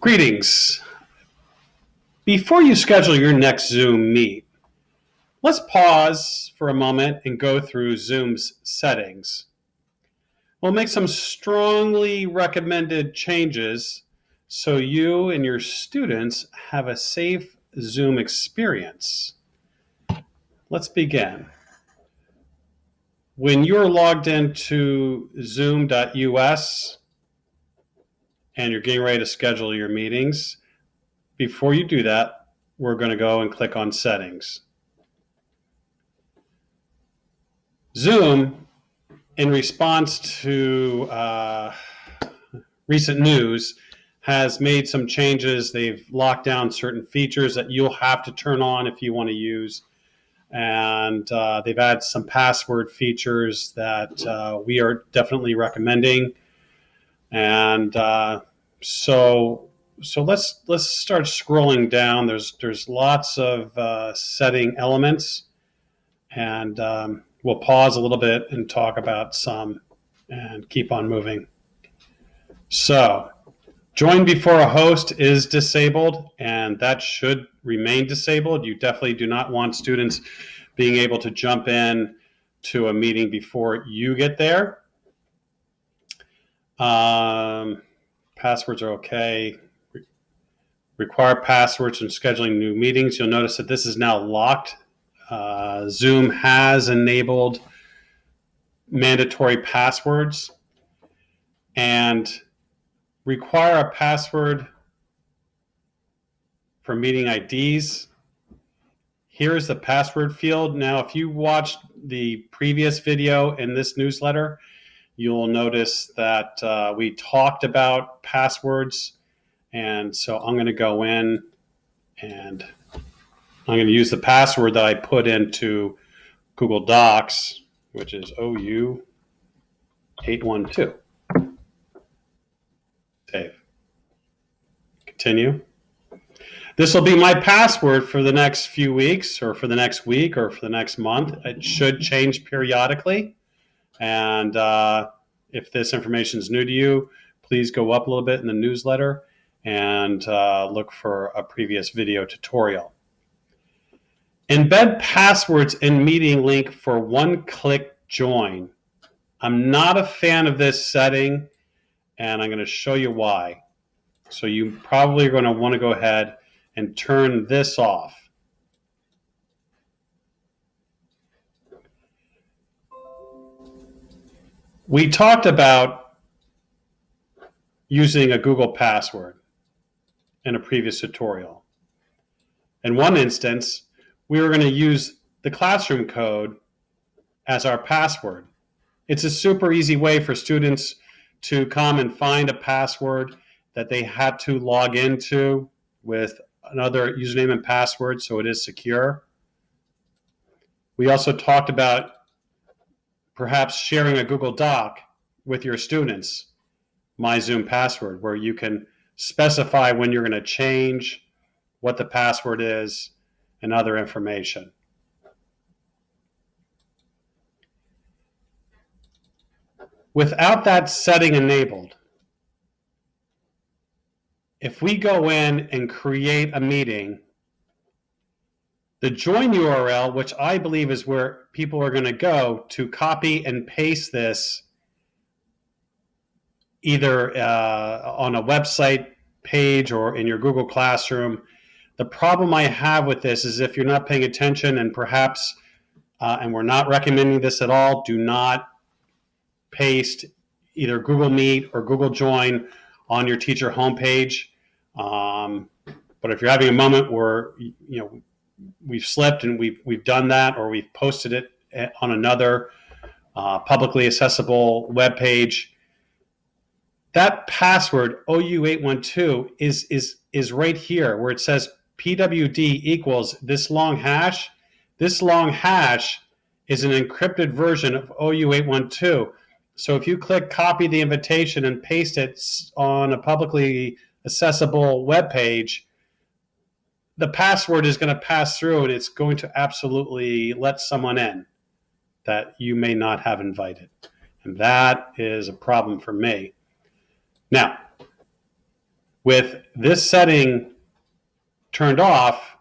Greetings. Before you schedule your next Zoom meet, let's pause for a moment and go through Zoom's settings. We'll make some strongly recommended changes so you and your students have a safe Zoom experience. Let's begin. When you're logged into zoom.us and you're getting ready to schedule your meetings, before you do that, we're going to go and click on Settings. Zoom, in response to recent news, has made some changes. They've locked down certain features that you'll have to turn on if you want to use. And they've added some password features that we are definitely recommending. And so let's start scrolling down. There's lots of setting elements, and we'll pause a little bit and talk about some and keep on moving. So, join before a host is disabled, and that should remain disabled. You definitely do not want students being able to jump in to a meeting before you get there. Passwords are okay. Require passwords when scheduling new meetings. You'll notice that this is now locked. Zoom has enabled mandatory passwords and require a password for meeting IDs. Here's the password field. Now, if you watched the previous video in this newsletter, you'll notice that we talked about passwords. And so I'm going to go in and I'm going to use the password that I put into Google Docs, which is OU812. Save. Continue. This will be my password for the next few weeks, or for the next week, or for the next month. It should change periodically. And if this information is new to you, please go up a little bit in the newsletter and look for a previous video tutorial. Embed passwords in meeting link for one-click join. I'm not a fan of this setting, and I'm going to show you why. So you probably are going to want to go ahead and turn this off. We talked about using a Google password in a previous tutorial. In one instance, we were going to use the classroom code as our password. It's a super easy way for students to come and find a password that they had to log into with another username and password, so it is secure. We also talked about perhaps sharing a Google Doc with your students, My Zoom Password, where you can specify when you're going to change, what the password is, and other information. Without that setting enabled, if we go in and create a meeting, the join URL, which I believe is where people are going to go to copy and paste this either on a website page or in your Google Classroom. The problem I have with this is if you're not paying attention, and perhaps, and we're not recommending this at all, do not paste either Google Meet or Google Join on your teacher homepage. But if you're having a moment where we've slipped and we've done that, or we've posted it on another publicly accessible web page, that password OU812 is right here where it says PWD equals this long hash. This long hash is an encrypted version of OU812. So if you click copy the invitation and paste it on a publicly accessible web page, the password is going to pass through and it's going to absolutely let someone in that you may not have invited. And that is a problem for me. Now, With this setting turned off,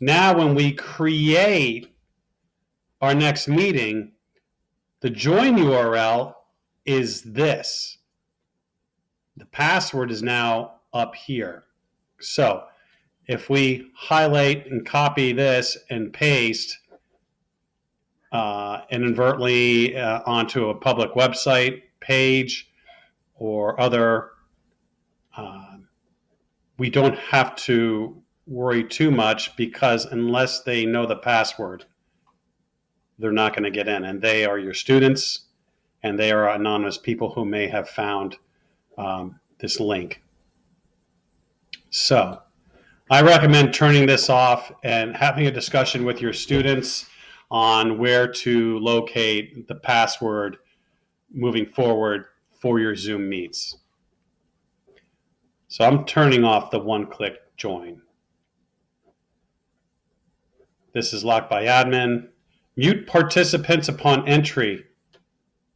now when we create our next meeting, the join URL is this. The password is now up here. So if we highlight and copy this and paste inadvertently onto a public website page or other, we don't have to worry too much, because unless they know the password, they're not going to get in. And they are your students, and they are anonymous people who may have found this link. So I recommend turning this off and having a discussion with your students on where to locate the password moving forward for your Zoom meets. So I'm turning off the one-click join. This is locked by admin. Mute participants upon entry.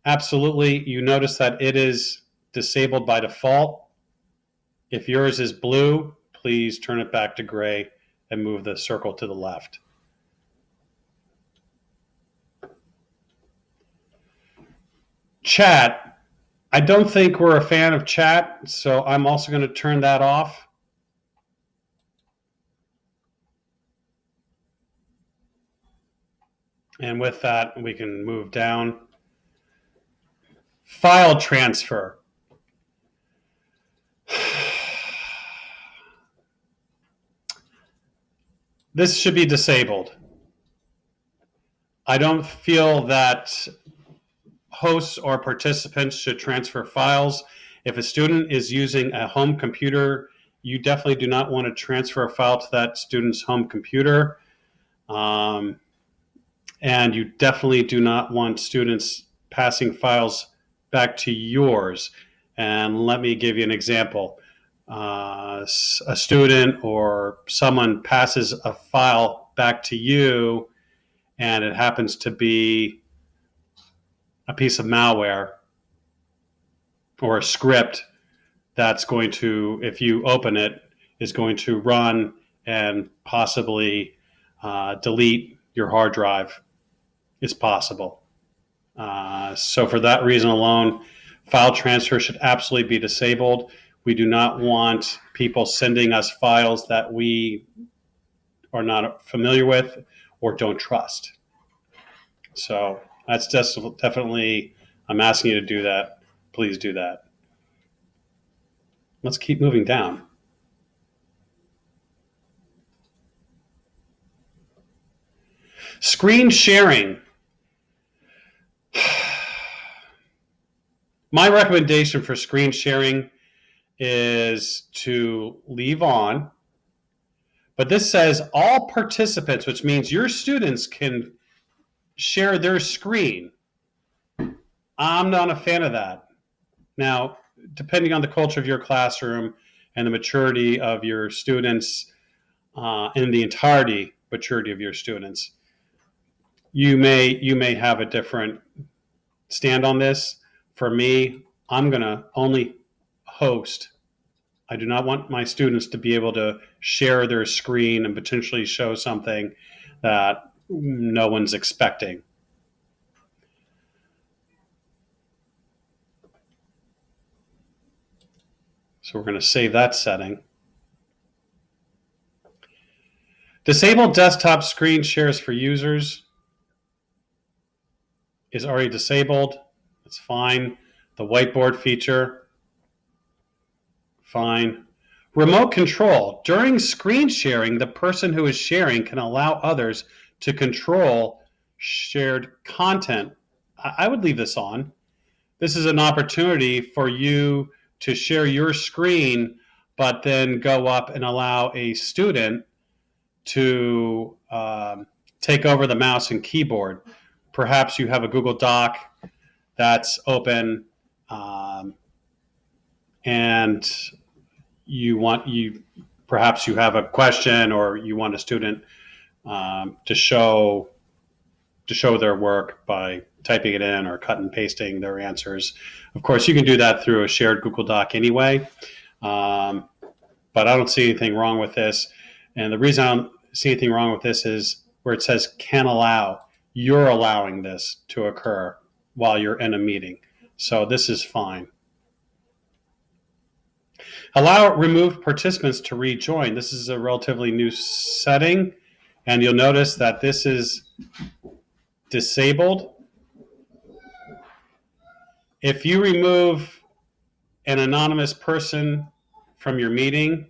Absolutely, you notice that it is disabled by default. If yours is blue, please turn it back to gray and move the circle to the left. Chat. I don't think we're a fan of chat, so I'm also going to turn that off. And with that, we can move down. File transfer. This should be disabled. I don't feel that hosts or participants should transfer files. If a student is using a home computer, you definitely do not want to transfer a file to that student's home computer. And you definitely do not want students passing files back to yours. And let me give you an example. A student or someone passes a file back to you, and it happens to be a piece of malware or a script that's going to, if you open it, is going to run and possibly delete your hard drive. It's possible. So for that reason alone, file transfer should absolutely be disabled. We do not want people sending us files that we are not familiar with or don't trust. So that's just definitely, I'm asking you to do that. Please do that. Let's keep moving down. Screen sharing. My recommendation for screen sharing is to leave on, but this says all participants, which means your students can share their screen. I'm not a fan of that. Now, depending on the culture of your classroom and the maturity of your students and the entirety maturity of your students, you may have a different stand on this. For me, I'm going to only host. I do not want my students to be able to share their screen and potentially show something that no one's expecting. So we're going to save that setting. Disable desktop screen shares for users is already disabled. It's fine. The whiteboard feature, fine. Remote control. During screen sharing, the person who is sharing can allow others to control shared content. I would leave this on. This is an opportunity for you to share your screen, but then go up and allow a student to take over the mouse and keyboard. Perhaps you have a Google Doc that's open, and perhaps you have a question, or you want a student to show to show their work by typing it in or cut and pasting their answers. Of course, you can do that through a shared Google Doc anyway, but I don't see anything wrong with this. And the reason I don't see anything wrong with this is where it says can allow. You're allowing this to occur while you're in a meeting. So this is fine. Allow removed participants to rejoin. This is a relatively new setting, and you'll notice that this is disabled. If you remove an anonymous person from your meeting,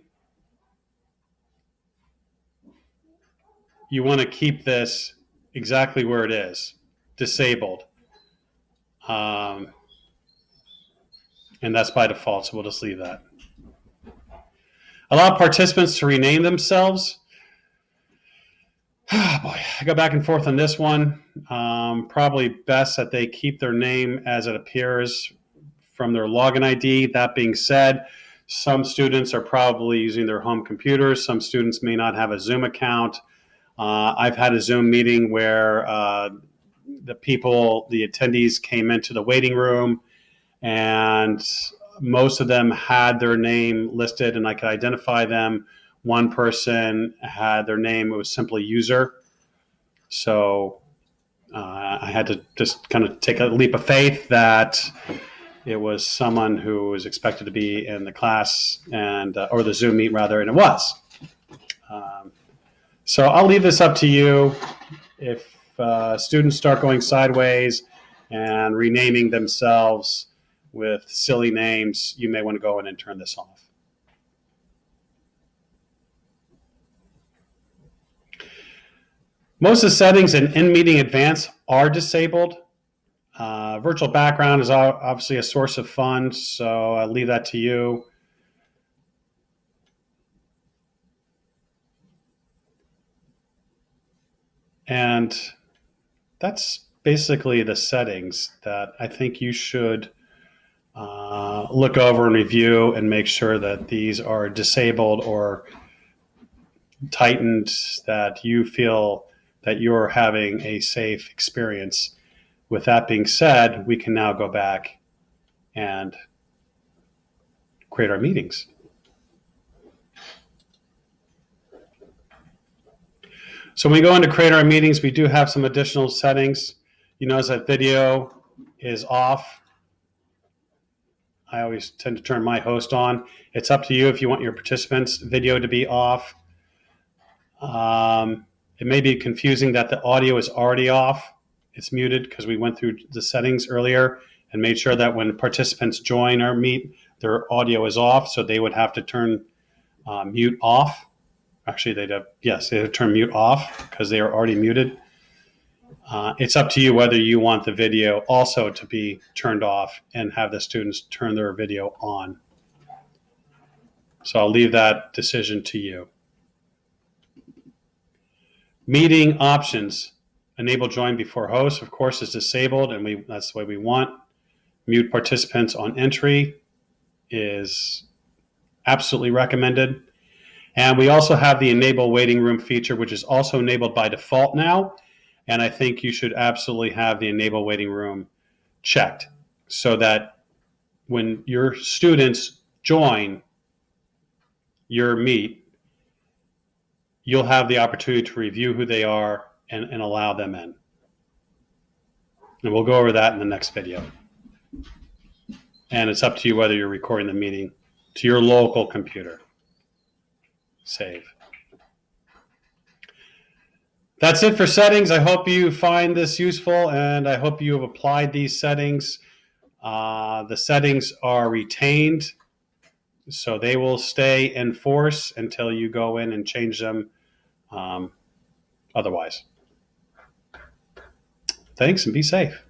you want to keep this exactly where it is, disabled. And that's by default, so we'll just leave that. Allow participants to rename themselves. Oh boy, I go back and forth on this one. Probably best that they keep their name as it appears from their login ID. That being said, some students are probably using their home computers. Some students may not have a Zoom account. I've had a Zoom meeting where the attendees came into the waiting room, and most of them had their name listed and I could identify them. One person had their name, it was simply user. So I had to just kind of take a leap of faith that it was someone who was expected to be in the class and or the Zoom meet rather, and it was. So I'll leave this up to you. If students start going sideways and renaming themselves with silly names, you may want to go in and turn this off. Most of the settings in meeting advance are disabled. Virtual background is obviously a source of fun, so I'll leave that to you. And that's basically the settings that I think you should look over and review and make sure that these are disabled or tightened, that you feel that you're having a safe experience. With that being said, we can now go back and create our meetings. So when we go into create our meetings, we do have some additional settings. You notice that video is off. I always tend to turn my host on. It's up to you if you want your participants' video to be off. It may be confusing that the audio is already off. It's muted because we went through the settings earlier and made sure that when participants join our meet, their audio is off, so they would have to turn mute off. Actually, they'd have turn mute off because they are already muted. It's up to you whether you want the video also to be turned off and have the students turn their video on. So I'll leave that decision to you. Meeting options. Enable join before host, of course, is disabled, and that's the way we want. Mute participants on entry is absolutely recommended. And we also have the enable waiting room feature, which is also enabled by default now. And I think you should absolutely have the enable waiting room checked so that when your students join your meet, you'll have the opportunity to review who they are and allow them in. And we'll go over that in the next video. And it's up to you whether you're recording the meeting to your local computer. Save. That's it for settings. I hope you find this useful, and I hope you have applied these settings. The settings are retained, so they will stay in force until you go in and change them otherwise. Thanks, and be safe.